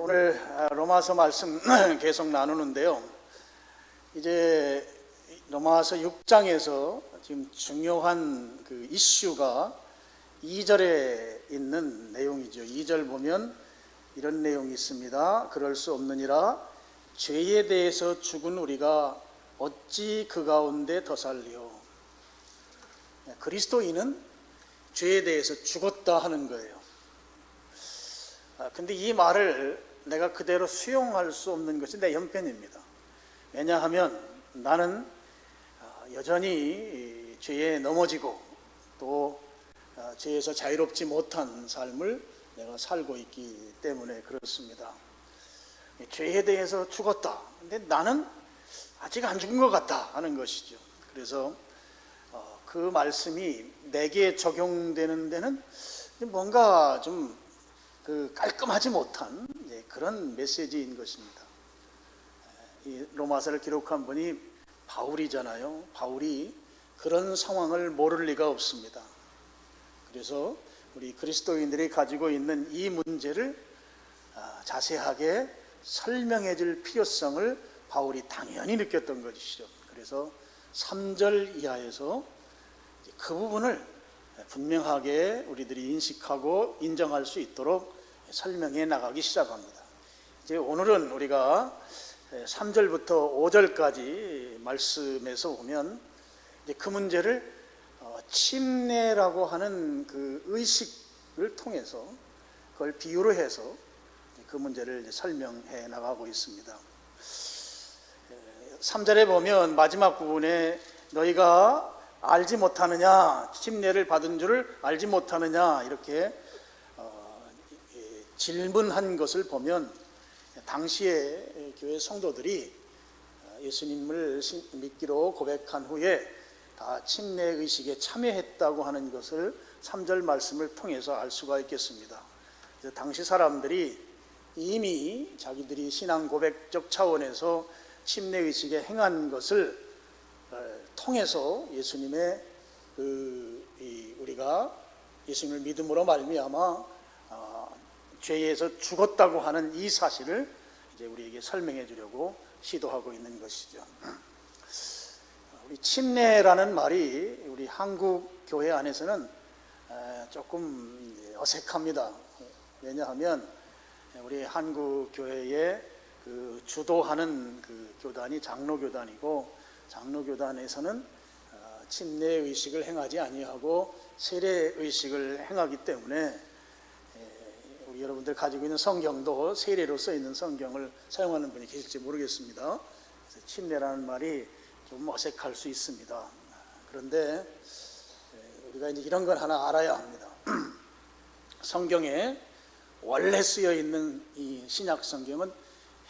오늘 로마서 말씀 계속 나누는데요. 이제 로마서 6장에서 지금 중요한 그 이슈가 2절에 있는 내용이죠. 2절 보면 이런 내용이 있습니다. 그럴 수 없느니라 죄에 대해서 죽은 우리가 어찌 그 가운데 더 살리요. 그리스도인은 죄에 대해서 죽었다 하는 거예요. 근데 이 말을 내가 그대로 수용할 수 없는 것이 내 형편입니다. 왜냐하면 나는 여전히 죄에 넘어지고 또 죄에서 자유롭지 못한 삶을 내가 살고 있기 때문에 그렇습니다. 죄에 대해서 죽었다. 근데 나는 아직 안 죽은 것 같다 하는 것이죠. 그래서 그 말씀이 내게 적용되는 데는 뭔가 좀 깔끔하지 못한 그런 메시지인 것입니다. 이 로마서를 기록한 분이 바울이잖아요. 바울이 그런 상황을 모를 리가 없습니다. 그래서 우리 그리스도인들이 가지고 있는 이 문제를 자세하게 설명해 줄 필요성을 바울이 당연히 느꼈던 것이죠. 그래서 3절 이하에서 그 부분을 분명하게 우리들이 인식하고 인정할 수 있도록 설명해 나가기 시작합니다. 이제 오늘은 우리가 3절부터 5절까지 말씀에서 보면 이제 그 문제를 침례라고 하는 그 의식을 통해서 그걸 비유로 해서 그 문제를 설명해 나가고 있습니다. 3절에 보면 마지막 부분에 너희가 알지 못하느냐, 침례를 받은 줄을 알지 못하느냐 이렇게 질문한 것을 보면 당시에 교회 성도들이 예수님을 믿기로 고백한 후에 다 침례 의식에 참여했다고 하는 것을 3절 말씀을 통해서 알 수가 있겠습니다. 그래서 당시 사람들이 이미 자기들이 신앙 고백적 차원에서 침례 의식에 행한 것을 통해서 예수님의 우리가 예수님을 믿음으로 말미암아 죄에서 죽었다고 하는 이 사실을 이제 우리에게 설명해 주려고 시도하고 있는 것이죠. 우리 침례라는 말이 우리 한국 교회 안에서는 조금 어색합니다. 왜냐하면 우리 한국 교회에 그 주도하는 그 교단이 장로교단이고 장로교단에서는 침례 의식을 행하지 아니하고 세례 의식을 행하기 때문에 우리 여러분들 가지고 있는 성경도 세례로 써 있는 성경을 사용하는 분이 계실지 모르겠습니다. 그래서 침례라는 말이 좀 어색할 수 있습니다. 그런데 우리가 이제 이런 걸 하나 알아야 합니다. 성경에 원래 쓰여 있는 이 신약 성경은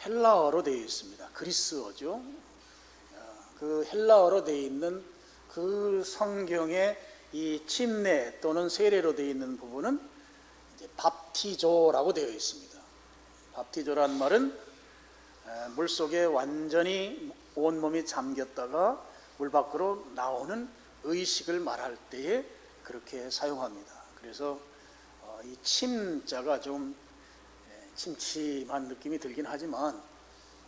헬라어로 되어 있습니다. 그리스어죠. 그 헬라어로 되어 있는 그 성경의 이 침례 또는 세례로 되어 있는 부분은 이제 밥티조라고 되어 있습니다. 밥티조란 말은 물 속에 완전히 온몸이 잠겼다가 물 밖으로 나오는 의식을 말할 때에 그렇게 사용합니다. 그래서 이 침자가 좀 침침한 느낌이 들긴 하지만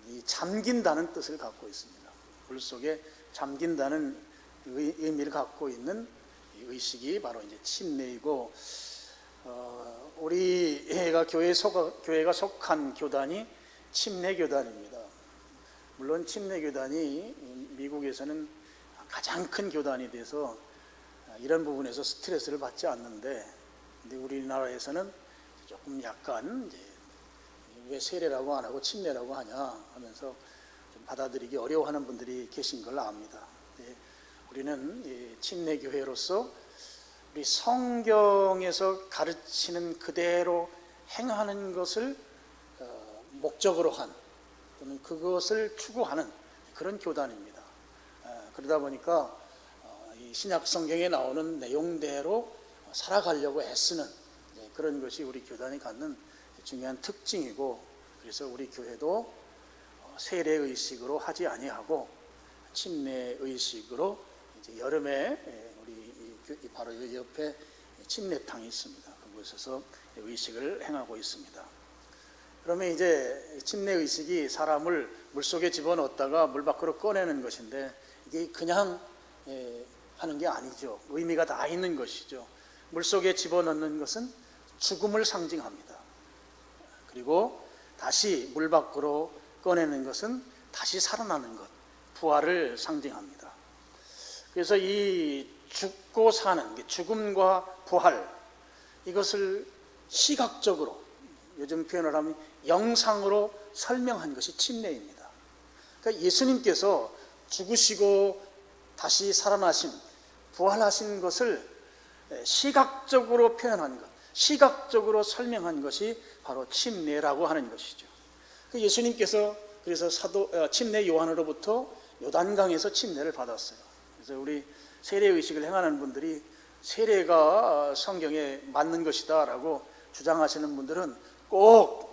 이 잠긴다는 뜻을 갖고 있습니다. 물 속에 잠긴다는 의미를 갖고 있는 의식이 바로 이제 침례이고, 우리가 교회가 속한 교단이 침례교단입니다. 물론 침례교단이 미국에서는 가장 큰 교단이 돼서 이런 부분에서 스트레스를 받지 않는데, 근데 우리나라에서는 조금 약간 이제 왜 세례라고 안 하고 침례라고 하냐 하면서 받아들이기 어려워하는 분들이 계신 걸 압니다. 우리는 침례교회로서 우리 성경에서 가르치는 그대로 행하는 것을 목적으로 한 또는 그것을 추구하는 그런 교단입니다. 그러다 보니까 이 신약 성경에 나오는 내용대로 살아가려고 애쓰는 그런 것이 우리 교단이 갖는 중요한 특징이고, 그래서 우리 교회도 세례 의식으로 하지 아니하고 침례 의식으로 이제 여름에 우리 바로 옆에 침례탕이 있습니다. 그곳에서 의식을 행하고 있습니다. 그러면 이제 침례 의식이 사람을 물속에 집어넣었다가 물 밖으로 꺼내는 것인데, 이게 그냥 하는 게 아니죠. 의미가 다 있는 것이죠. 물속에 집어넣는 것은 죽음을 상징합니다. 그리고 다시 물 밖으로 꺼내는 것은 다시 살아나는 것, 부활을 상징합니다. 그래서 이 죽고 사는, 죽음과 부활, 이것을 시각적으로, 요즘 표현을 하면 영상으로 설명한 것이 침례입니다. 그러니까 예수님께서 죽으시고 다시 살아나신, 부활하신 것을 시각적으로 표현한 것, 시각적으로 설명한 것이 바로 침례라고 하는 것이죠. 예수님께서 그래서 침례 요한으로부터 요단강에서 침례를 받았어요. 그래서 우리 세례 의식을 행하는 분들이 세례가 성경에 맞는 것이다라고 주장하시는 분들은 꼭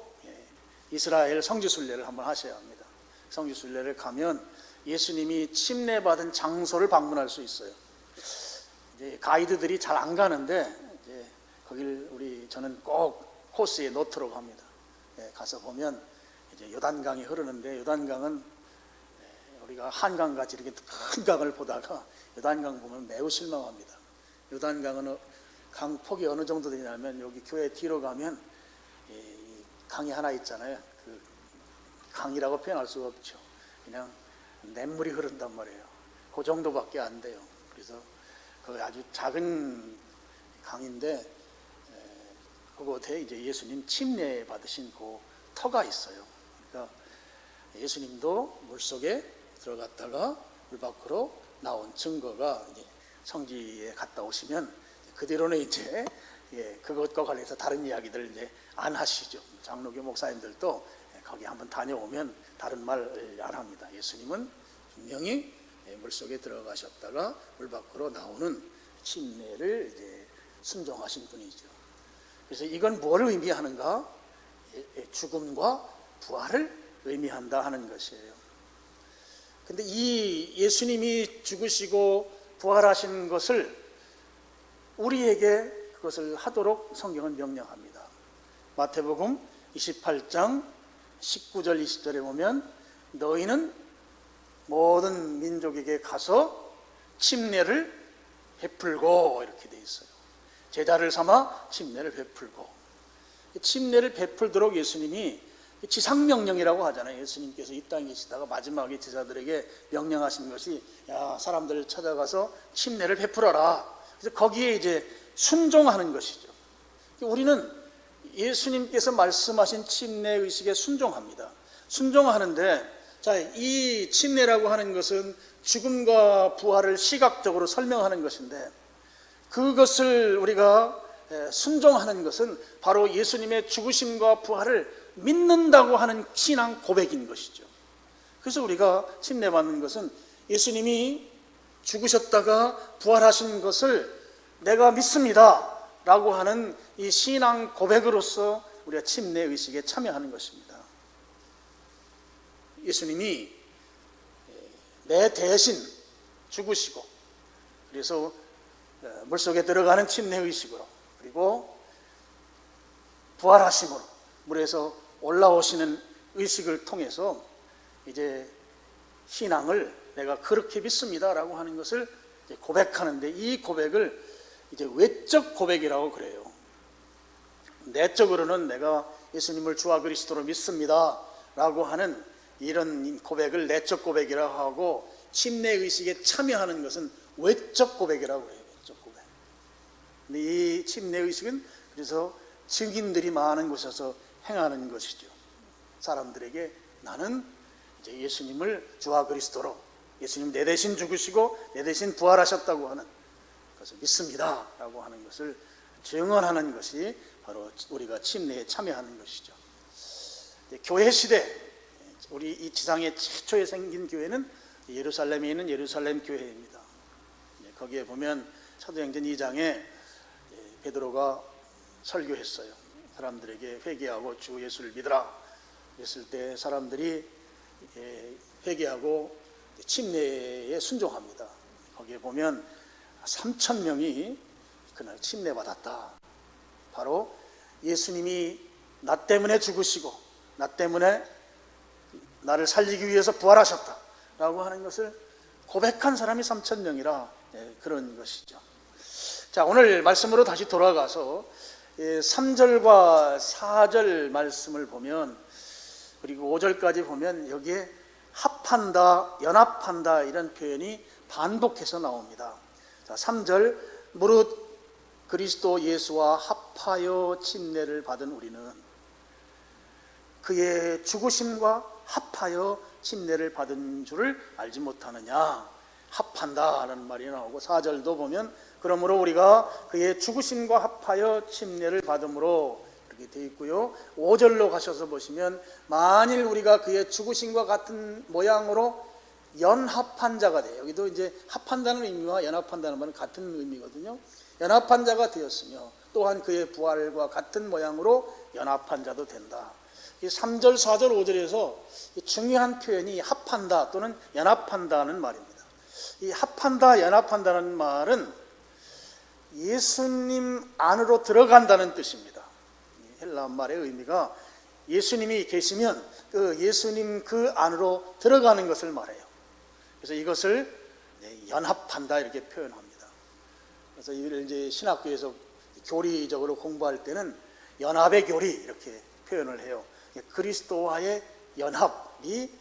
이스라엘 성지순례를 한번 하셔야 합니다. 성지순례를 가면 예수님이 침례받은 장소를 방문할 수 있어요. 이제 가이드들이 잘 안 가는데 이제 거길 저는 꼭 코스에 넣도록 합니다. 가서 보면 이제 요단강이 흐르는데, 요단강은 우리가 한강같이 이렇게 큰 강을 보다가 요단강 보면 매우 실망합니다. 요단강은 강 폭이 어느 정도 되냐면, 여기 교회 뒤로 가면 강이 하나 있잖아요. 그 강이라고 표현할 수가 없죠. 그냥 냇물이 흐른단 말이에요. 그 정도밖에 안 돼요. 그래서 그 아주 작은 강인데, 그곳에 이제 예수님 침례 받으신 그 터가 있어요. 그러니까 예수님도 물속에 들어갔다가 물 밖으로 나온 증거가, 이제 성지에 갔다 오시면 그 뒤로는 이제 그것과 관련해서 다른 이야기들 이제 안 하시죠. 장로교 목사님들도 거기 한번 다녀오면 다른 말 안 합니다. 예수님은 분명히 물속에 들어가셨다가 물 밖으로 나오는 침례를 이제 순종하신 분이죠. 그래서 이건 뭘 의미하는가? 죽음과 부활을 의미한다 하는 것이에요. 근데 이 예수님이 죽으시고 부활하신 것을 우리에게 그것을 하도록 성경은 명령합니다. 마태복음 28장 19절 20절에 보면 너희는 모든 민족에게 가서 침례를 베풀고, 이렇게 돼 있어요. 제자를 삼아 침례를 베풀고. 침례를 베풀도록 예수님이 지상명령이라고 하잖아요. 예수님께서 이 땅에 계시다가 마지막에 제자들에게 명령하신 것이, 야, 사람들을 찾아가서 침례를 베풀어라. 그래서 거기에 이제 순종하는 것이죠. 우리는 예수님께서 말씀하신 침례 의식에 순종합니다. 순종하는데, 자, 이 침례라고 하는 것은 죽음과 부활을 시각적으로 설명하는 것인데, 그것을 우리가 순종하는 것은 바로 예수님의 죽으심과 부활을 믿는다고 하는 신앙 고백인 것이죠. 그래서 우리가 침례받는 것은 예수님이 죽으셨다가 부활하신 것을 내가 믿습니다 라고 하는 이 신앙 고백으로서 우리가 침례 의식에 참여하는 것입니다. 예수님이 내 대신 죽으시고, 그래서 물속에 들어가는 침례 의식으로, 그리고 부활하심으로 물에서 올라오시는 의식을 통해서 이제 신앙을 내가 그렇게 믿습니다라고 하는 것을 이제 고백하는데, 이 고백을 이제 외적 고백이라고 그래요. 내적으로는 내가 예수님을 주와 그리스도로 믿습니다라고 하는 이런 고백을 내적 고백이라고 하고, 침례 의식에 참여하는 것은 외적 고백이라고 해요. 외적 고백. 근데 이 침례 의식은 그래서 증인들이 많은 곳에서 행하는 것이죠. 사람들에게 나는 이제 예수님을 주와 그리스도로, 예수님 내 대신 죽으시고 내 대신 부활하셨다고 하는 것을 믿습니다 라고 하는 것을 증언하는 것이 바로 우리가 침례에 참여하는 것이죠. 교회 시대, 우리 이 지상에 최초에 생긴 교회는 예루살렘에 있는 예루살렘 교회입니다. 거기에 보면 사도행전 2장에 베드로가 설교했어요. 사람들에게 회개하고 주 예수를 믿으라 했을 때 사람들이 회개하고 침례에 순종합니다. 거기에 보면 3,000명이 그날 침례받았다. 바로 예수님이 나 때문에 죽으시고 나 때문에 나를 살리기 위해서 부활하셨다라고 하는 것을 고백한 사람이 3,000명이라 그런 것이죠. 자, 오늘 말씀으로 다시 돌아가서 3절과 4절 말씀을 보면, 그리고 5절까지 보면 여기에 합한다, 연합한다 이런 표현이 반복해서 나옵니다. 자, 3절 무릇 그리스도 예수와 합하여 침례를 받은 우리는 그의 죽으심과 합하여 침례를 받은 줄을 알지 못하느냐. 합한다라는 말이 나오고, 4절도 보면 그러므로 우리가 그의 죽으심과 합하여 침례를 받음으로 이렇게 되어 있고요. 5절로 가셔서 보시면 만일 우리가 그의 죽으심과 같은 모양으로 연합한 자가 돼요. 여기도 이제 합한다는 의미와 연합한다는 말은 같은 의미거든요. 연합한 자가 되었으며 또한 그의 부활과 같은 모양으로 연합한 자도 된다. 이 3절, 4절, 5절에서 중요한 표현이 합한다 또는 연합한다는 말입니다. 이 합한다, 연합한다는 말은 예수님 안으로 들어간다는 뜻입니다. 헬라 말의 의미가 예수님이 계시면 그 예수님 그 안으로 들어가는 것을 말해요. 그래서 이것을 연합한다 이렇게 표현합니다. 그래서 이를 이제 신학교에서 교리적으로 공부할 때는 연합의 교리 이렇게 표현을 해요. 그리스도와의 연합이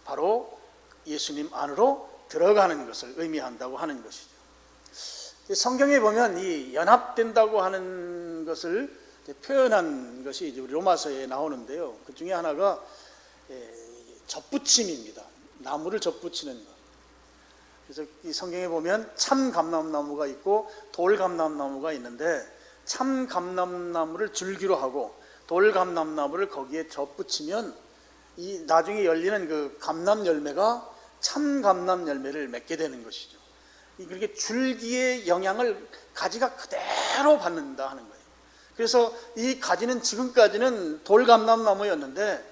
바로 예수님 안으로 들어가는 것을 의미한다고 하는 것이죠. 성경에 보면 이 연합된다고 하는 것을 표현한 것이 이제 로마서에 나오는데요. 그 중에 하나가 젖붙임입니다. 나무를 젖붙이는 것. 그래서 이 성경에 보면 참 감람나무가 있고 돌 감람나무가 있는데, 참 감람나무를 줄기로 하고 돌 감람나무를 거기에 젖붙이면 이 나중에 열리는 그 감람 열매가 참 감람 열매를 맺게 되는 것이죠. 그렇게 줄기의 영향을 가지가 그대로 받는다 하는 거예요. 그래서 이 가지는 지금까지는 돌 감람나무였는데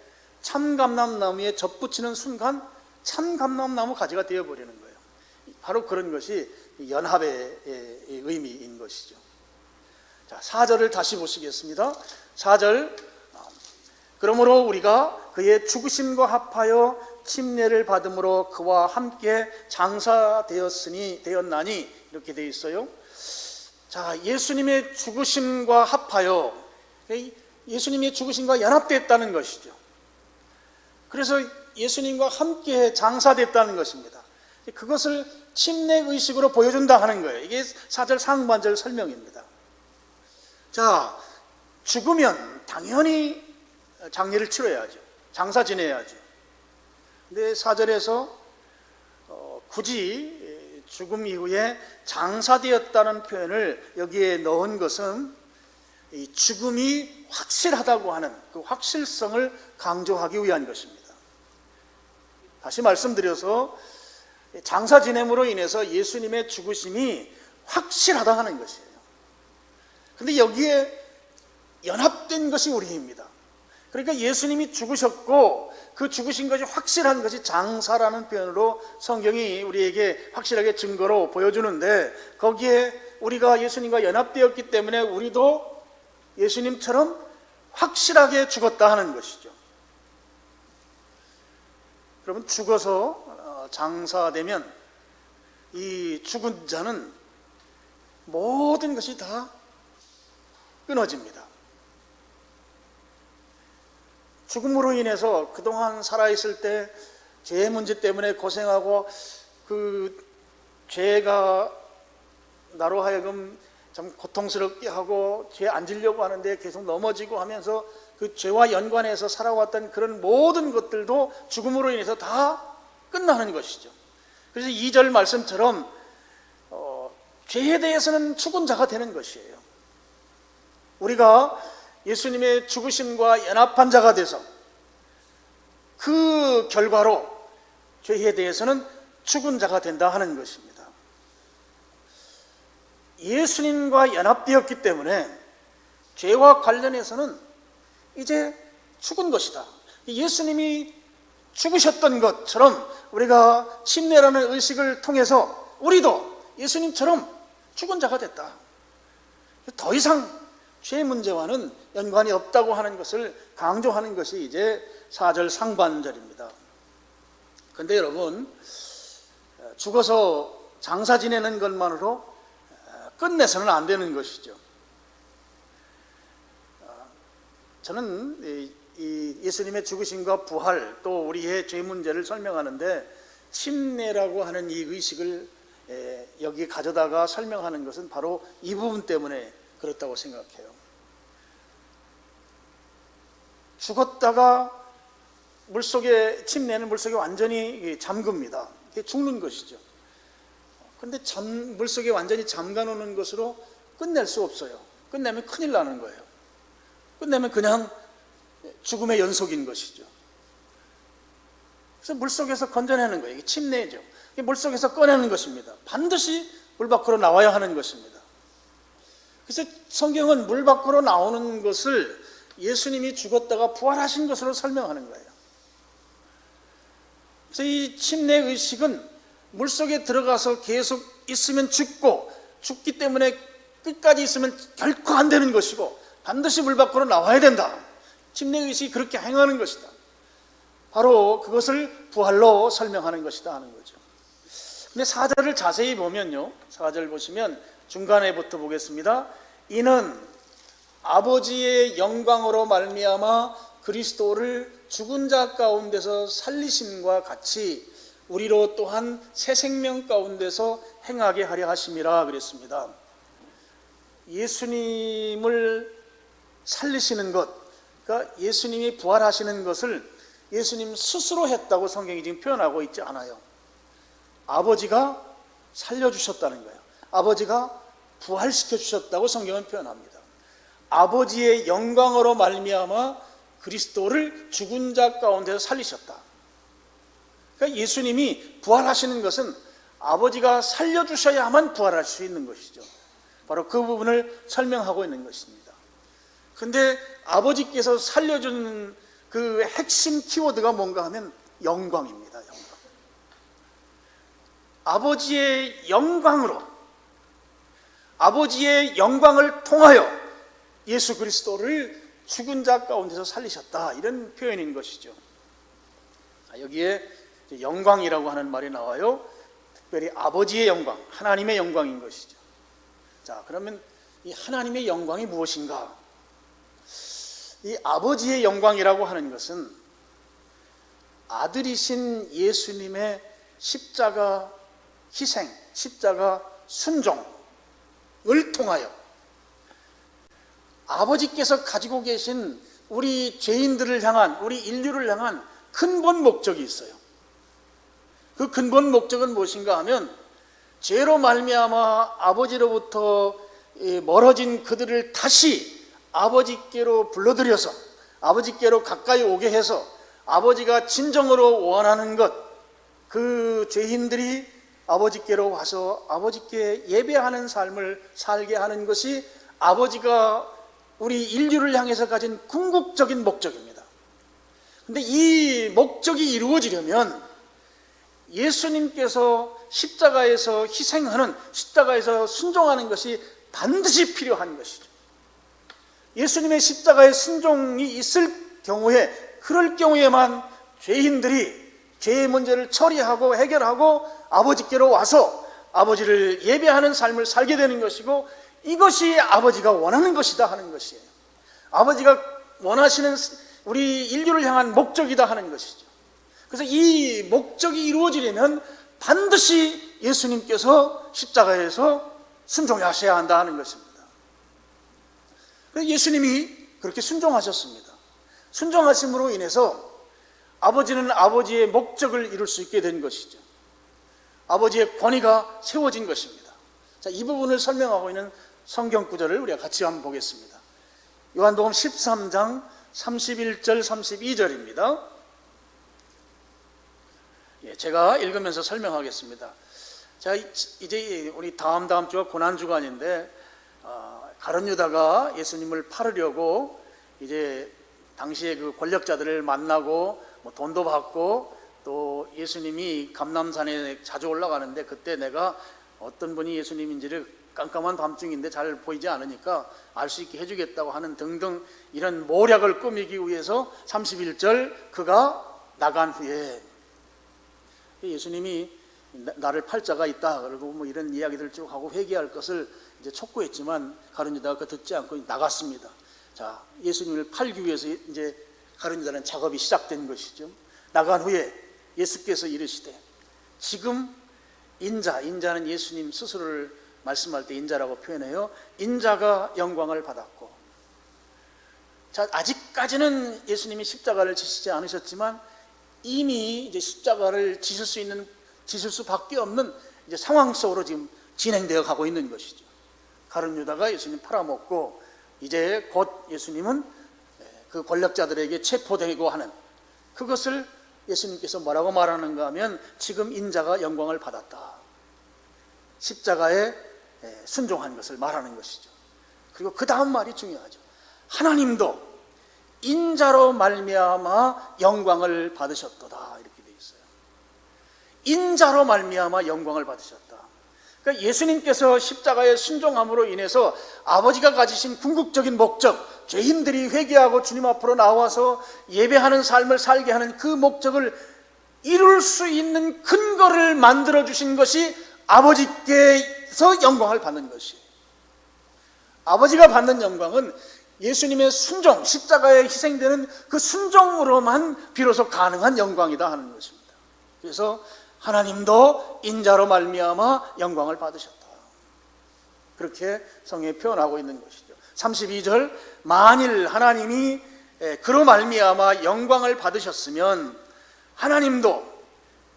참 감람나무에 젖붙이는 순간 참 감람나무 가지가 되어버리는 거예요. 바로 그런 것이 연합의 의미인 것이죠. 자, 4절을 다시 보시겠습니다. 4절 그러므로 우리가 그의 죽으심과 합하여 침례를 받음으로 그와 함께 장사되었나니 이렇게 되어 있어요. 자, 예수님의 죽으심과 합하여, 예수님의 죽으심과 연합됐다는 것이죠. 그래서 예수님과 함께 장사됐다는 것입니다. 그것을 침례 의식으로 보여준다 하는 거예요. 이게 4절 상반절 설명입니다. 자, 죽으면 당연히 장례를 치러야죠. 장사 지내야죠. 근데 4절에서 굳이 죽음 이후에 장사되었다는 표현을 여기에 넣은 것은 이 죽음이 확실하다고 하는 그 확실성을 강조하기 위한 것입니다. 다시 말씀드려서 장사 지냄으로 인해서 예수님의 죽으심이 확실하다 하는 것이에요. 그런데 여기에 연합된 것이 우리입니다. 그러니까 예수님이 죽으셨고 그 죽으신 것이 확실한 것이 장사라는 표현으로 성경이 우리에게 확실하게 증거로 보여주는데, 거기에 우리가 예수님과 연합되었기 때문에 우리도 예수님처럼 확실하게 죽었다 하는 것이죠. 여러분, 죽어서 장사되면 이 죽은 자는 모든 것이 다 끊어집니다. 죽음으로 인해서 그동안 살아있을 때 죄 문제 때문에 고생하고 그 죄가 나로 하여금 참 고통스럽게 하고 죄 안 지려고 하는데 계속 넘어지고 하면서 그 죄와 연관해서 살아왔던 그런 모든 것들도 죽음으로 인해서 다 끝나는 것이죠. 그래서 2절 말씀처럼 죄에 대해서는 죽은 자가 되는 것이에요. 우리가 예수님의 죽으심과 연합한 자가 돼서 그 결과로 죄에 대해서는 죽은 자가 된다 하는 것입니다. 예수님과 연합되었기 때문에 죄와 관련해서는 이제 죽은 것이다. 예수님이 죽으셨던 것처럼 우리가 침례라는 의식을 통해서 우리도 예수님처럼 죽은 자가 됐다. 더 이상 죄 문제와는 연관이 없다고 하는 것을 강조하는 것이 이제 4절 상반절입니다. 그런데 여러분, 죽어서 장사 지내는 것만으로 끝내서는 안 되는 것이죠. 저는 이 예수님의 죽으심과 부활, 또 우리의 죄 문제를 설명하는데 침례라고 하는 이 의식을 여기 가져다가 설명하는 것은 바로 이 부분 때문에 그렇다고 생각해요. 죽었다가 침례는 물속에 완전히 잠깁니다. 이게 죽는 것이죠. 그런데 물속에 완전히 잠가 놓는 것으로 끝낼 수 없어요. 끝내면 큰일 나는 거예요. 끝내면 그냥 죽음의 연속인 것이죠. 그래서 물속에서 건져내는 거예요. 이게 침례죠. 이게 물속에서 꺼내는 것입니다. 반드시 물 밖으로 나와야 하는 것입니다. 그래서 성경은 물 밖으로 나오는 것을 예수님이 죽었다가 부활하신 것으로 설명하는 거예요. 그래서 이 침례 의식은 물속에 들어가서 계속 있으면 죽기 때문에 끝까지 있으면 결코 안 되는 것이고 반드시 물 밖으로 나와야 된다. 침례 의식이 그렇게 행하는 것이다. 바로 그것을 부활로 설명하는 것이다 하는 거죠. 근데 4절을 자세히 보면요, 4절 보시면 중간에부터 보겠습니다. 이는 아버지의 영광으로 말미암아 그리스도를 죽은 자 가운데서 살리심과 같이 우리로 또한 새 생명 가운데서 행하게 하려 하심이라 그랬습니다. 예수님을 살리시는 것, 그러니까 예수님이 부활하시는 것을 예수님 스스로 했다고 성경이 지금 표현하고 있지 않아요. 아버지가 살려주셨다는 거예요. 아버지가 부활시켜 주셨다고 성경은 표현합니다. 아버지의 영광으로 말미암아 그리스도를 죽은 자 가운데서 살리셨다. 그러니까 예수님이 부활하시는 것은 아버지가 살려주셔야만 부활할 수 있는 것이죠. 바로 그 부분을 설명하고 있는 것입니다. 그런데 아버지께서 살려주는 그 핵심 키워드가 뭔가 하면 영광입니다. 영광. 아버지의 영광으로, 아버지의 영광을 통하여 예수 그리스도를 죽은 자 가운데서 살리셨다, 이런 표현인 것이죠. 여기에 영광이라고 하는 말이 나와요. 특별히 아버지의 영광, 하나님의 영광인 것이죠. 자, 그러면 이 하나님의 영광이 무엇인가? 이 아버지의 영광이라고 하는 것은 아들이신 예수님의 십자가 희생, 십자가 순종을 통하여 아버지께서 가지고 계신 우리 죄인들을 향한, 우리 인류를 향한 근본 목적이 있어요. 그 근본 목적은 무엇인가 하면 죄로 말미암아 아버지로부터 멀어진 그들을 다시 아버지께로 불러들여서 아버지께로 가까이 오게 해서 아버지가 진정으로 원하는 것, 그 죄인들이 아버지께로 와서 아버지께 예배하는 삶을 살게 하는 것이 아버지가 우리 인류를 향해서 가진 궁극적인 목적입니다. 그런데 이 목적이 이루어지려면 예수님께서 십자가에서 희생하는, 십자가에서 순종하는 것이 반드시 필요한 것이죠. 예수님의 십자가의 순종이 있을 경우에, 그럴 경우에만 죄인들이 죄의 문제를 처리하고 해결하고 아버지께로 와서 아버지를 예배하는 삶을 살게 되는 것이고, 이것이 아버지가 원하는 것이다 하는 것이에요. 아버지가 원하시는 우리 인류를 향한 목적이다 하는 것이죠. 그래서 이 목적이 이루어지려면 반드시 예수님께서 십자가에서 순종하셔야 한다 하는 것입니다. 그래서 예수님이 그렇게 순종하셨습니다. 순종하심으로 인해서 아버지는 아버지의 목적을 이룰 수 있게 된 것이죠. 아버지의 권위가 세워진 것입니다. 자, 이 부분을 설명하고 있는 성경 구절을 우리가 같이 한번 보겠습니다. 요한복음 13장 31절 32절입니다. 제가 읽으면서 설명하겠습니다. 자, 이제 우리 다음 주가 고난주간인데 가룟 유다가 예수님을 팔으려고 이제 당시에 그 권력자들을 만나고 돈도 받고, 또 예수님이 감람산에 자주 올라가는데 그때 내가 어떤 분이 예수님인지를 깜깜한 밤중인데 잘 보이지 않으니까 알 수 있게 해주겠다고 하는 등등 이런 모략을 꾸미기 위해서 31절 그가 나간 후에 예수님이 나를 팔자가 있다 그리고 뭐 이런 이야기들 쭉 하고 회개할 것을 이제 촉구했지만 가룟 유다가 듣지 않고 나갔습니다. 자, 예수님을 팔기 위해서 이제 가룟 유다는 작업이 시작된 것이죠. 나간 후에 예수께서 이르시되 지금 인자는 예수님 스스로를 말씀할 때 인자라고 표현해요. 인자가 영광을 받았고, 자, 아직까지는 예수님이 십자가를 지시지 않으셨지만 이미 이제 십자가를 지실 수밖에 없는 이제 상황 속으로 지금 진행되어 가고 있는 것이죠. 가룟 유다가 예수님 팔아먹고 이제 곧 예수님은 그 권력자들에게 체포되고 하는 그것을 예수님께서 뭐라고 말하는가 하면 지금 인자가 영광을 받았다. 십자가에 순종한 것을 말하는 것이죠. 그리고 그 다음 말이 중요하죠. 하나님도 인자로 말미암아 영광을 받으셨도다 이렇게 되어 있어요. 인자로 말미암아 영광을 받으셨다. 그러니까 예수님께서 십자가에 순종함으로 인해서 아버지가 가지신 궁극적인 목적, 죄인들이 회개하고 주님 앞으로 나와서 예배하는 삶을 살게 하는 그 목적을 이룰 수 있는 근거를 만들어 주신 것이 아버지께서 영광을 받는 것이에요. 아버지가 받는 영광은 예수님의 순종, 십자가에 희생되는 그 순종으로만 비로소 가능한 영광이다 하는 것입니다. 그래서 하나님도 인자로 말미암아 영광을 받으셨다. 그렇게 성경에 표현하고 있는 것이죠. 32절 만일 하나님이 그로 말미암아 영광을 받으셨으면 하나님도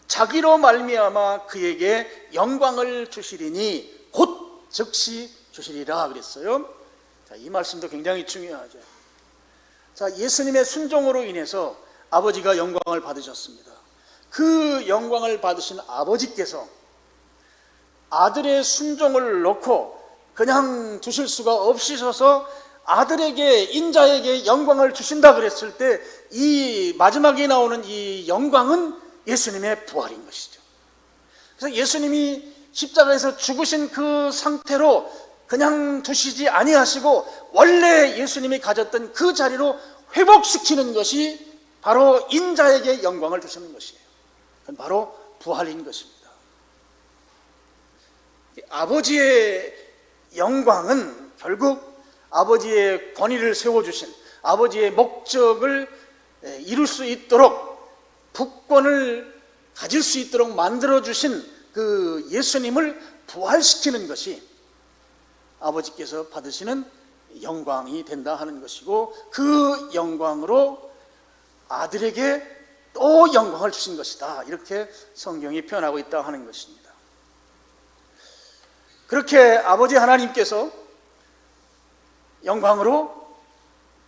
자기로 말미암아 그에게 영광을 주시리니 곧 즉시 주시리라 그랬어요. 자, 이 말씀도 굉장히 중요하죠. 자, 예수님의 순종으로 인해서 아버지가 영광을 받으셨습니다. 그 영광을 받으신 아버지께서 아들의 순종을 놓고 그냥 두실 수가 없으셔서 아들에게 인자에게 영광을 주신다 그랬을 때 이 마지막에 나오는 이 영광은 예수님의 부활인 것이죠. 그래서 예수님이 십자가에서 죽으신 그 상태로 그냥 두시지 아니하시고 원래 예수님이 가졌던 그 자리로 회복시키는 것이 바로 인자에게 영광을 주시는 것이에요. 그건 바로 부활인 것입니다. 아버지의 영광은 결국 아버지의 권위를 세워주신 아버지의 목적을 이룰 수 있도록 국권을 가질 수 있도록 만들어주신 그 예수님을 부활시키는 것이 아버지께서 받으시는 영광이 된다 하는 것이고 그 영광으로 아들에게 또 영광을 주신 것이다. 이렇게 성경이 표현하고 있다 하는 것입니다. 그렇게 아버지 하나님께서 영광으로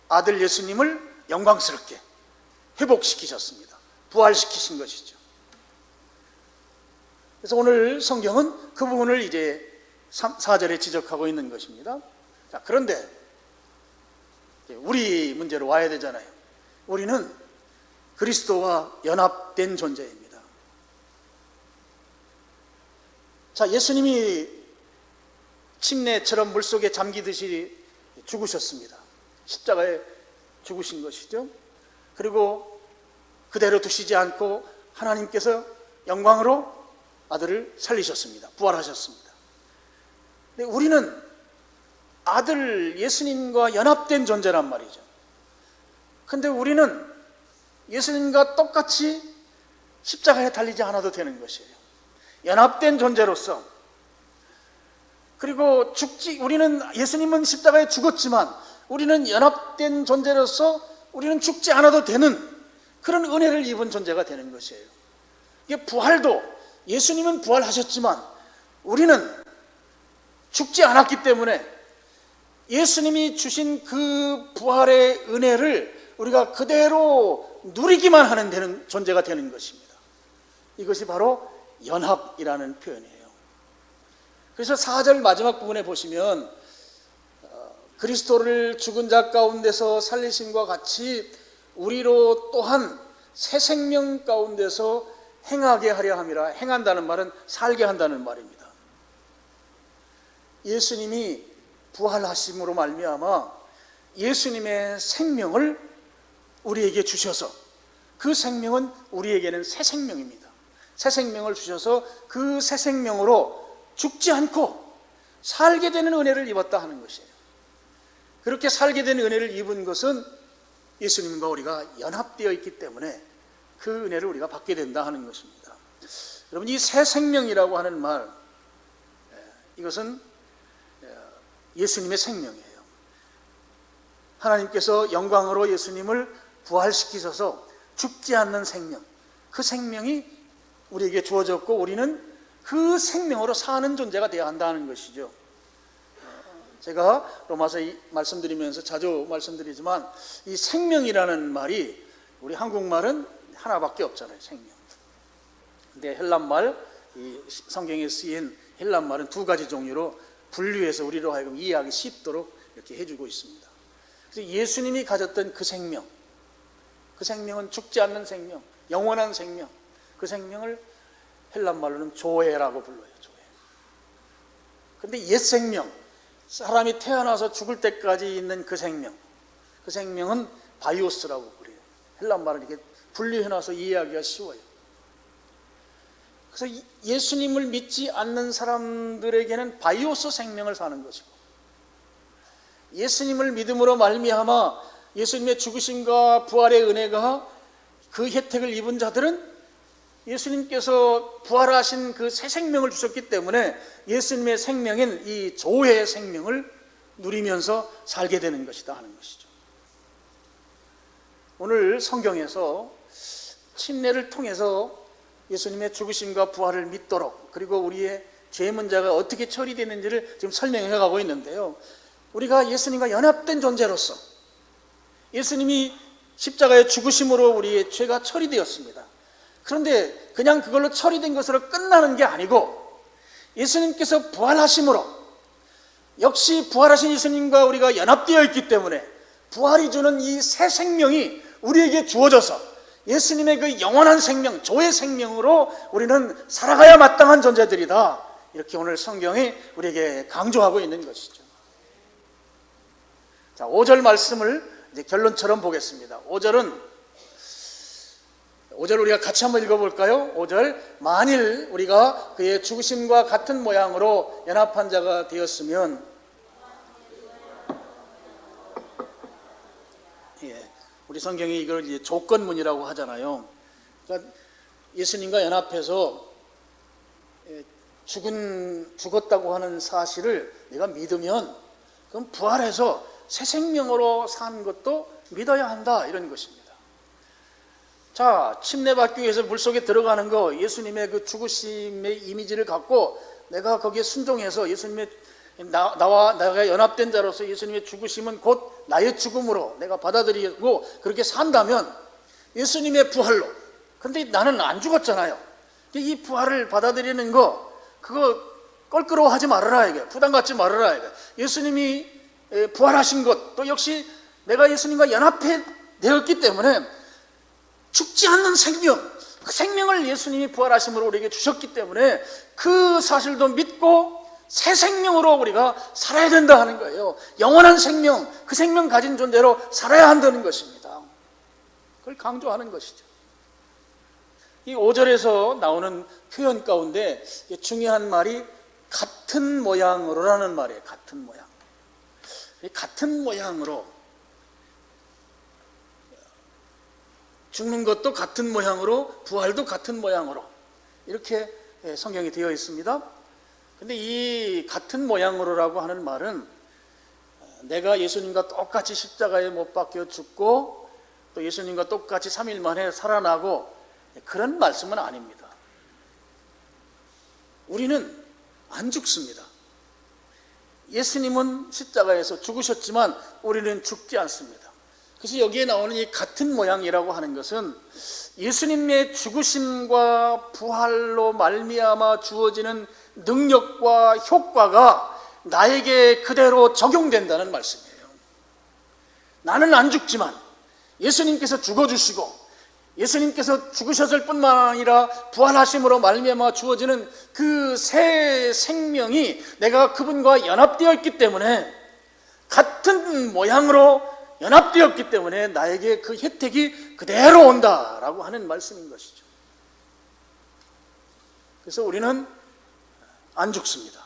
아들 예수님을 영광스럽게 회복시키셨습니다. 부활시키신 것이죠. 그래서 오늘 성경은 그 부분을 이제 4절에 지적하고 있는 것입니다. 자, 그런데 우리 문제로 와야 되잖아요. 우리는 그리스도와 연합된 존재입니다. 자, 예수님이 침례처럼 물속에 잠기듯이 죽으셨습니다. 십자가에 죽으신 것이죠. 그리고 그대로 두시지 않고 하나님께서 영광으로 아들을 살리셨습니다. 부활하셨습니다. 근데 우리는 아들 예수님과 연합된 존재란 말이죠. 근데 우리는 예수님과 똑같이 십자가에 달리지 않아도 되는 것이에요. 연합된 존재로서. 그리고 우리는 예수님은 십자가에 죽었지만 우리는 연합된 존재로서 우리는 죽지 않아도 되는 그런 은혜를 입은 존재가 되는 것이에요. 이게 부활도 예수님은 부활하셨지만 우리는 죽지 않았기 때문에 예수님이 주신 그 부활의 은혜를 우리가 그대로 누리기만 하는 되는 존재가 되는 것입니다. 이것이 바로 연합이라는 표현이에요. 그래서 4절 마지막 부분에 보시면 그리스도를 죽은 자 가운데서 살리심과 같이 우리로 또한 새 생명 가운데서 행하게 하려 함이라. 행한다는 말은 살게 한다는 말입니다. 예수님이 부활하심으로 말미암아 예수님의 생명을 우리에게 주셔서, 그 생명은 우리에게는 새 생명입니다. 새 생명을 주셔서 그 새 생명으로 죽지 않고 살게 되는 은혜를 입었다 하는 것이에요. 그렇게 살게 된 은혜를 입은 것은 예수님과 우리가 연합되어 있기 때문에 그 은혜를 우리가 받게 된다 하는 것입니다. 여러분, 이 새 생명이라고 하는 말, 이것은 예수님의 생명이에요. 하나님께서 영광으로 예수님을 부활시키셔서 죽지 않는 생명, 그 생명이 우리에게 주어졌고 우리는 그 생명으로 사는 존재가 되어야 한다는 것이죠. 제가 로마서 말씀드리면서 자주 말씀드리지만 이 생명이라는 말이 우리 한국말은 하나밖에 없잖아요. 생명. 근데 헬란말, 이 성경에 쓰인 헬란말은 두 가지 종류로 분류해서 우리로 하여금 이해하기 쉽도록 이렇게 해주고 있습니다. 그래서 예수님이 가졌던 그 생명, 그 생명은 죽지 않는 생명, 영원한 생명, 그 생명을 헬란말로는 조에라고 불러요. 조에. 근데 옛 생명, 사람이 태어나서 죽을 때까지 있는 그 생명, 그 생명은 바이오스라고 그래요. 헬란말은 이렇게 분류해놔서 이해하기가 쉬워요. 그래서 예수님을 믿지 않는 사람들에게는 바이오스 생명을 사는 것이고, 예수님을 믿음으로 말미암아 예수님의 죽으심과 부활의 은혜가 그 혜택을 입은 자들은 예수님께서 부활하신 그 새 생명을 주셨기 때문에 예수님의 생명인 이 조회의 생명을 누리면서 살게 되는 것이다 하는 것이죠. 오늘 성경에서 침례를 통해서 예수님의 죽으심과 부활을 믿도록, 그리고 우리의 죄 문제가 어떻게 처리되는지를 지금 설명해 가고 있는데요, 우리가 예수님과 연합된 존재로서 예수님이 십자가의 죽으심으로 우리의 죄가 처리되었습니다. 그런데 그냥 그걸로 처리된 것으로 끝나는 게 아니고 예수님께서 부활하심으로, 역시 부활하신 예수님과 우리가 연합되어 있기 때문에 부활이 주는 이 새 생명이 우리에게 주어져서 예수님의 그 영원한 생명, 조의 생명으로 우리는 살아가야 마땅한 존재들이다, 이렇게 오늘 성경이 우리에게 강조하고 있는 것이죠. 자, 5절 말씀을 이제 결론처럼 보겠습니다. 5절 우리가 같이 한번 읽어볼까요? 5절, 만일 우리가 그의 죽으심과 같은 모양으로 연합한 자가 되었으면, 우리 성경이 이걸 이제 조건문이라고 하잖아요. 그러니까 예수님과 연합해서 죽었다고 하는 사실을 내가 믿으면 그럼 부활해서 새 생명으로 사는 것도 믿어야 한다, 이런 것입니다. 자, 침례받기 위해서 물속에 들어가는 거, 예수님의 그 죽으심의 이미지를 갖고 내가 거기에 순종해서 예수님의 내가 연합된 자로서 예수님의 죽으심은 곧 나의 죽음으로 내가 받아들이고 그렇게 산다면 예수님의 부활로, 근데 나는 안 죽었잖아요. 이 부활을 받아들이는 거, 그거 껄끄러워하지 말아라, 이게 부담 갖지 말아라, 이게. 예수님이 부활하신 것, 또 역시 내가 예수님과 연합해 되었기 때문에 죽지 않는 생명, 그 생명을 예수님이 부활하심으로 우리에게 주셨기 때문에 그 사실도 믿고 새 생명으로 우리가 살아야 된다 하는 거예요. 영원한 생명, 그 생명 가진 존재로 살아야 한다는 것입니다. 그걸 강조하는 것이죠. 이 5절에서 나오는 표현 가운데 중요한 말이 같은 모양으로라는 말이에요. 같은 모양. 같은 모양으로, 죽는 것도 같은 모양으로, 부활도 같은 모양으로, 이렇게 성경이 되어 있습니다. 근데 이 같은 모양으로라고 하는 말은 내가 예수님과 똑같이 십자가에 못 박혀 죽고 또 예수님과 똑같이 3일 만에 살아나고 그런 말씀은 아닙니다. 우리는 안 죽습니다. 예수님은 십자가에서 죽으셨지만 우리는 죽지 않습니다. 그래서 여기에 나오는 이 같은 모양이라고 하는 것은 예수님의 죽으심과 부활로 말미암아 주어지는 능력과 효과가 나에게 그대로 적용된다는 말씀이에요. 나는 안 죽지만 예수님께서 죽어주시고 예수님께서 죽으셨을 뿐만 아니라 부활하심으로 말미암아 주어지는 그 새 생명이 내가 그분과 연합되어 있기 때문에, 같은 모양으로 연합되었기 때문에 나에게 그 혜택이 그대로 온다라고 하는 말씀인 것이죠. 그래서 우리는 안 죽습니다.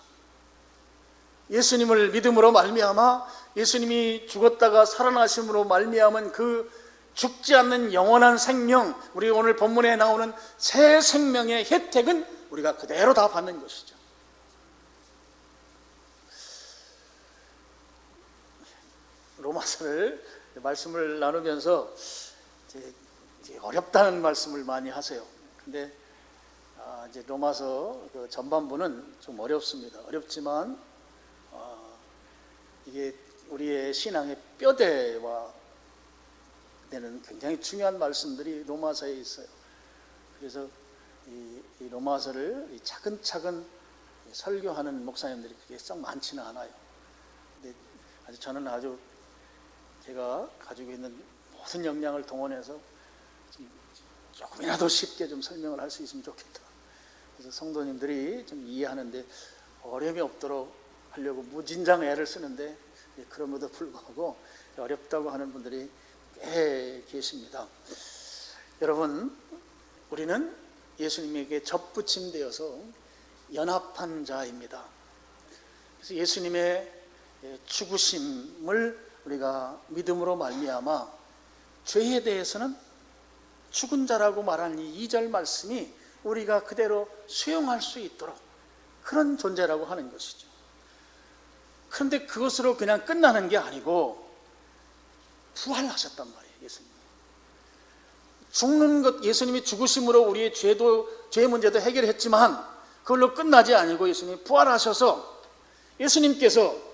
예수님을 믿음으로 말미암아 예수님이 죽었다가 살아나심으로 말미암은 그 죽지 않는 영원한 생명, 우리 오늘 본문에 나오는 새 생명의 혜택은 우리가 그대로 다 받는 것이죠. 로마서를 말씀을 나누면서 이제 어렵다는 말씀을 많이 하세요. 근데 이제 로마서 그 전반부는 좀 어렵습니다. 어렵지만 이게 우리의 신앙의 뼈대와 되는 굉장히 중요한 말씀들이 로마서에 있어요. 그래서 이 로마서를 차근차근 설교하는 목사님들이 그렇게 썩 많지는 않아요. 근데 저는 아주 제가 가지고 있는 모든 역량을 동원해서 조금이라도 쉽게 좀 설명을 할 수 있으면 좋겠다. 그래서 성도님들이 좀 이해하는데 어려움이 없도록 하려고 무진장 애를 쓰는데, 그럼에도 불구하고 어렵다고 하는 분들이 꽤 계십니다. 여러분, 우리는 예수님에게 접붙임되어서 연합한 자입니다. 그래서 예수님의 죽으심을 우리가 믿음으로 말미암아 죄에 대해서는 죽은 자라고 말하는 이 2절 말씀이 우리가 그대로 수용할 수 있도록 그런 존재라고 하는 것이죠. 그런데 그것으로 그냥 끝나는 게 아니고 부활하셨단 말이에요. 예수님이 죽는 것, 예수님이 죽으심으로 우리의 죄 문제도 해결했지만 그걸로 끝나지 아니고 예수님이 부활하셔서 예수님께서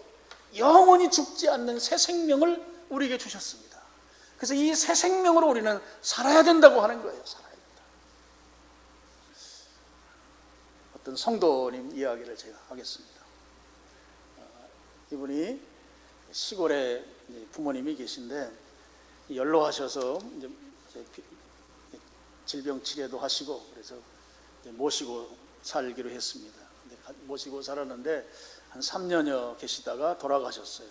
영원히 죽지 않는 새 생명을 우리에게 주셨습니다. 그래서 이 새 생명으로 우리는 살아야 된다고 하는 거예요. 살아야 된다. 어떤 성도님 이야기를 제가 하겠습니다. 이분이 시골에 부모님이 계신데 연로하셔서 이제 질병 치료도 하시고 그래서 모시고 살기로 했습니다. 근데 모시고 살았는데 한 3년여 계시다가 돌아가셨어요.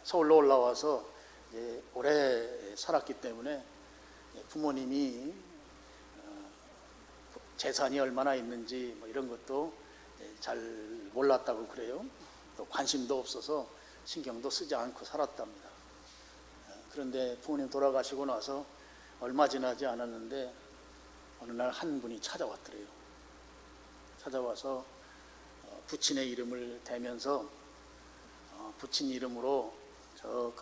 서울로 올라와서 오래 살았기 때문에 부모님이 재산이 얼마나 있는지 뭐 이런 것도 잘 몰랐다고 그래요. 또 관심도 없어서 신경도 쓰지 않고 살았답니다. 그런데 부모님 돌아가시고 나서 얼마 지나지 않았는데 어느 날 한 분이 찾아왔더래요. 찾아와서 부친의 이름을 대면서 부친 이름으로 저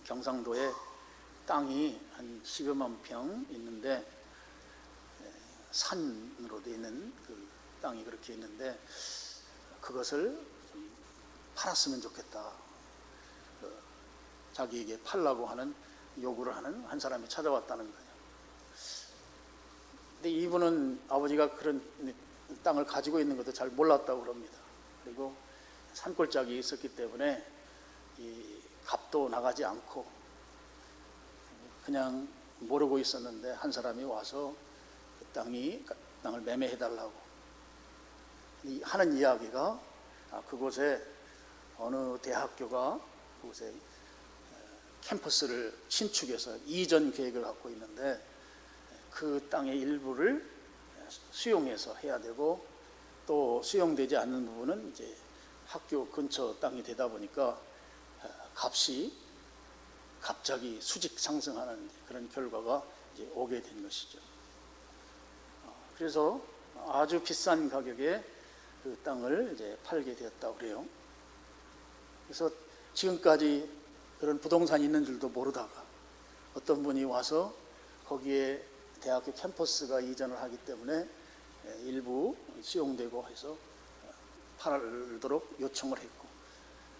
경상도에 땅이 한 10여만 평 있는데 산으로 되어 있는 그 땅이 그렇게 있는데 그것을 좀 팔았으면 좋겠다. 자기에게 팔라고 하는 요구를 하는 한 사람이 찾아왔다는 거예요. 근데 이분은 아버지가 그런 땅을 가지고 있는 것도 잘 몰랐다고 그럽니다. 그리고 산골짜기에 있었기 때문에 이 값도 나가지 않고 그냥 모르고 있었는데 한 사람이 와서 그 땅을 매매해달라고 하는 이야기가 그곳에 어느 대학교가 그곳에 캠퍼스를 신축해서 이전 계획을 갖고 있는데 그 땅의 일부를 수용해서 해야 되고 또 수용되지 않는 부분은 이제 학교 근처 땅이 되다 보니까 값이 갑자기 수직 상승하는 그런 결과가 이제 오게 된 것이죠. 그래서 아주 비싼 가격에 그 땅을 이제 팔게 되었다고 그래요. 그래서 지금까지 그런 부동산이 있는 줄도 모르다가 어떤 분이 와서 거기에 대학교 캠퍼스가 이전을 하기 때문에 일부 수용되고 해서 팔도록 요청을 했고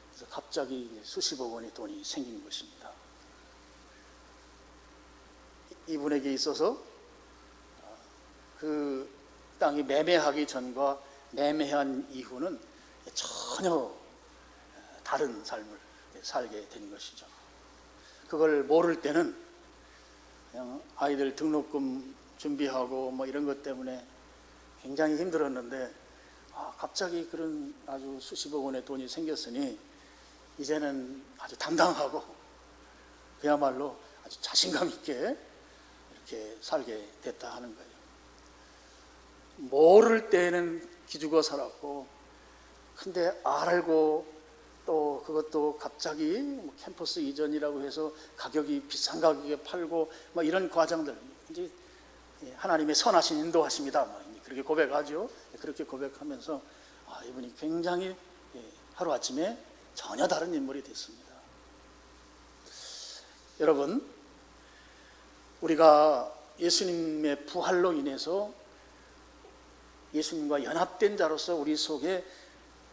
그래서 갑자기 수십억 원의 돈이 생긴 것입니다. 이분에게 있어서 그 땅이 매매하기 전과 매매한 이후는 전혀 다른 삶을 살게 된 것이죠. 그걸 모를 때는 그냥 아이들 등록금 준비하고 뭐 이런 것 때문에 굉장히 힘들었는데 갑자기 그런 아주 수십억 원의 돈이 생겼으니 이제는 아주 당당하고 그야말로 아주 자신감 있게 이렇게 살게 됐다 하는 거예요. 모를 때에는 기죽어 살았고, 근데 알고 또 그것도 갑자기 캠퍼스 이전이라고 해서 가격이 비싼 가격에 팔고 뭐 이런 과정들, 이제 하나님의 선하신 인도하십니다. 그렇게 고백하죠. 그렇게 고백하면서 이분이 굉장히 하루아침에 전혀 다른 인물이 됐습니다. 여러분, 우리가 예수님의 부활로 인해서 예수님과 연합된 자로서 우리 속에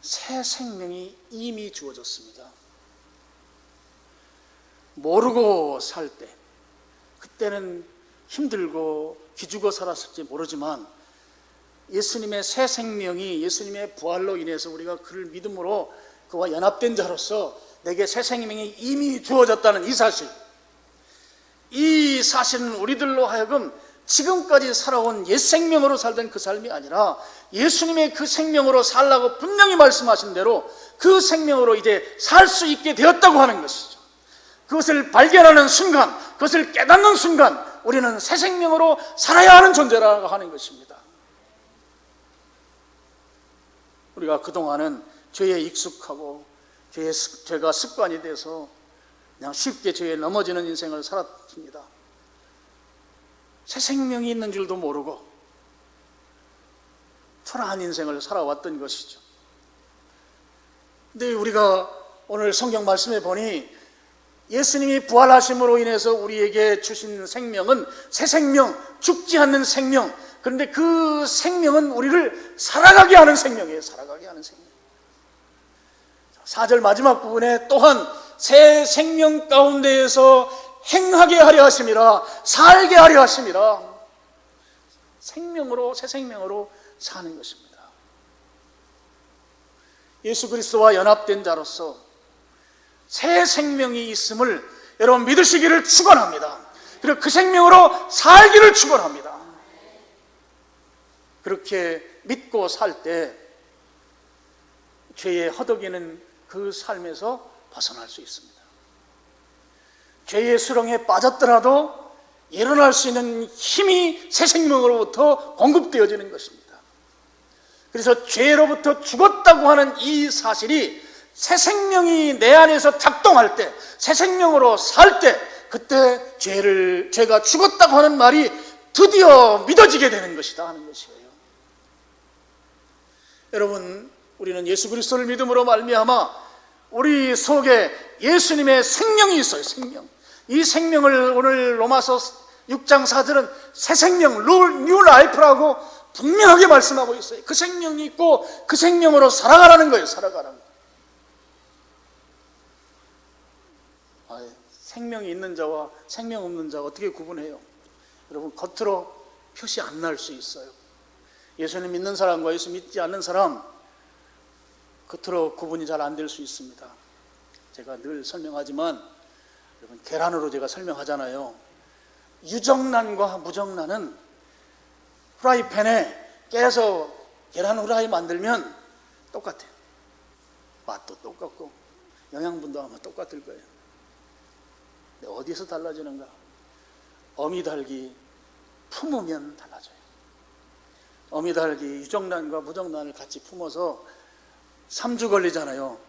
새 생명이 이미 주어졌습니다. 모르고 살 때, 그때는 힘들고 기죽어 살았을지 모르지만 예수님의 새 생명이, 예수님의 부활로 인해서 우리가 그를 믿음으로 그와 연합된 자로서 내게 새 생명이 이미 주어졌다는 이 사실은 우리들로 하여금 지금까지 살아온 옛 생명으로 살던 그 삶이 아니라 예수님의 그 생명으로 살라고 분명히 말씀하신 대로 그 생명으로 이제 살 수 있게 되었다고 하는 것이죠. 그것을 발견하는 순간, 그것을 깨닫는 순간 우리는 새 생명으로 살아야 하는 존재라고 하는 것입니다. 우리가 그동안은 죄에 익숙하고 죄가 습관이 돼서 그냥 쉽게 죄에 넘어지는 인생을 살았습니다. 새 생명이 있는 줄도 모르고 초라한 인생을 살아왔던 것이죠. 근데 우리가 오늘 성경 말씀에 보니 예수님이 부활하심으로 인해서 우리에게 주신 생명은 새 생명, 죽지 않는 생명. 그런데 그 생명은 우리를 살아가게 하는 생명이에요. 살아가게 하는 생명. 4절 마지막 부분에 또한 새 생명 가운데에서 행하게 하려 하심이라, 살게 하려 하심이라. 생명으로, 새 생명으로 사는 것입니다. 예수 그리스도와 연합된 자로서 새 생명이 있음을 여러분 믿으시기를 축원합니다. 그리고 그 생명으로 살기를 축원합니다. 그렇게 믿고 살 때 죄에 허덕이는 그 삶에서 벗어날 수 있습니다. 죄의 수렁에 빠졌더라도 일어날 수 있는 힘이 새 생명으로부터 공급되어지는 것입니다. 그래서 죄로부터 죽었다고 하는 이 사실이 새 생명이 내 안에서 작동할 때, 새 생명으로 살 때, 그때 죄가 죽었다고 하는 말이 드디어 믿어지게 되는 것이다 하는 것이에요. 여러분, 우리는 예수 그리스도를 믿음으로 말미암아 우리 속에 예수님의 생명이 있어요. 생명. 이 생명을 오늘 로마서 6장 4절은 새 생명, 뉴 라이프라고 분명하게 말씀하고 있어요. 그 생명이 있고 그 생명으로 살아가라는 거예요. 살아가라는 거예요. 생명이 있는 자와 생명 없는 자가 어떻게 구분해요? 여러분, 겉으로 표시 안 날 수 있어요. 예수님 믿는 사람과 예수 믿지 않는 사람 겉으로 구분이 잘 안 될 수 있습니다. 제가 늘 설명하지만 여러분, 계란으로 제가 설명하잖아요. 유정란과 무정란은 프라이팬에 깨서 계란 후라이 만들면 똑같아요. 맛도 똑같고 영양분도 아마 똑같을 거예요. 근데 어디서 달라지는가? 어미달기 품으면 달라져요. 어미달기 유정란과 무정란을 같이 품어서 3주 걸리잖아요.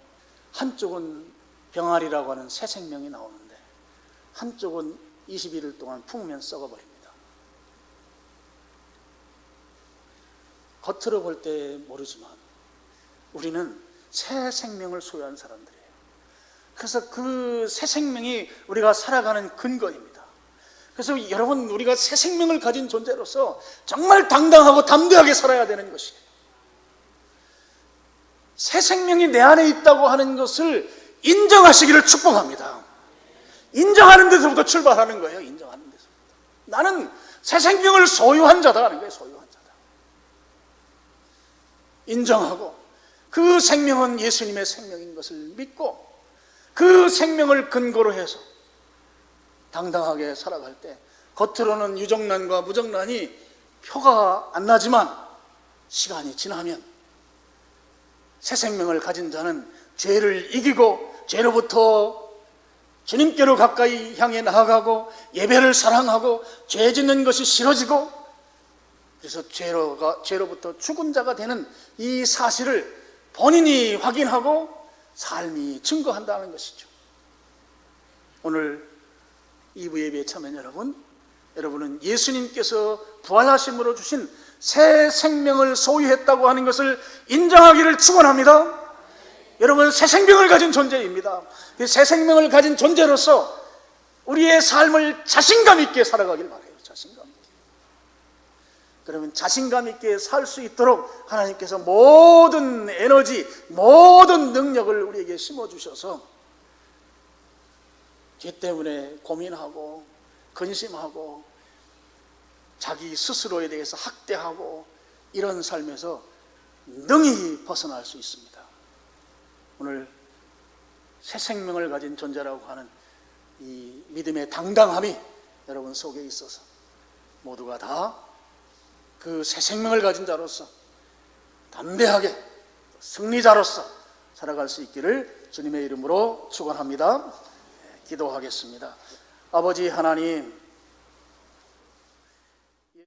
한쪽은 병아리라고 하는 새 생명이 나오는데 한쪽은 21일 동안 품으면 썩어버립니다. 겉으로 볼 때 모르지만 우리는 새 생명을 소유한 사람들이에요. 그래서 그 새 생명이 우리가 살아가는 근거입니다. 그래서 여러분, 우리가 새 생명을 가진 존재로서 정말 당당하고 담대하게 살아야 되는 것이에요. 새 생명이 내 안에 있다고 하는 것을 인정하시기를 축복합니다. 인정하는 데서부터 출발하는 거예요. 인정하는 데서부터. 나는 새 생명을 소유한 자다 하는 거예요. 소유한 자다. 인정하고 그 생명은 예수님의 생명인 것을 믿고 그 생명을 근거로 해서 당당하게 살아갈 때 겉으로는 유정란과 무정란이 표가 안 나지만 시간이 지나면 새 생명을 가진 자는 죄를 이기고 죄로부터 주님께로 가까이 향해 나아가고 예배를 사랑하고 죄 짓는 것이 싫어지고, 그래서 죄로부터 죽은 자가 되는 이 사실을 본인이 확인하고 삶이 증거한다는 것이죠. 오늘 2부 예배에 참여한 여러분은 예수님께서 부활하심으로 주신 새 생명을 소유했다고 하는 것을 인정하기를 축원합니다. 여러분, 새 생명을 가진 존재입니다. 새 생명을 가진 존재로서 우리의 삶을 자신감 있게 살아가길 바라요. 자신감 있게. 그러면 자신감 있게 살 수 있도록 하나님께서 모든 에너지, 모든 능력을 우리에게 심어주셔서 죄 때문에 고민하고 근심하고 자기 스스로에 대해서 학대하고 이런 삶에서 능히 벗어날 수 있습니다. 오늘 새 생명을 가진 존재라고 하는 이 믿음의 당당함이 여러분 속에 있어서 모두가 다 그 새 생명을 가진 자로서 담대하게 승리자로서 살아갈 수 있기를 주님의 이름으로 축원합니다. 기도하겠습니다. 아버지 하나님,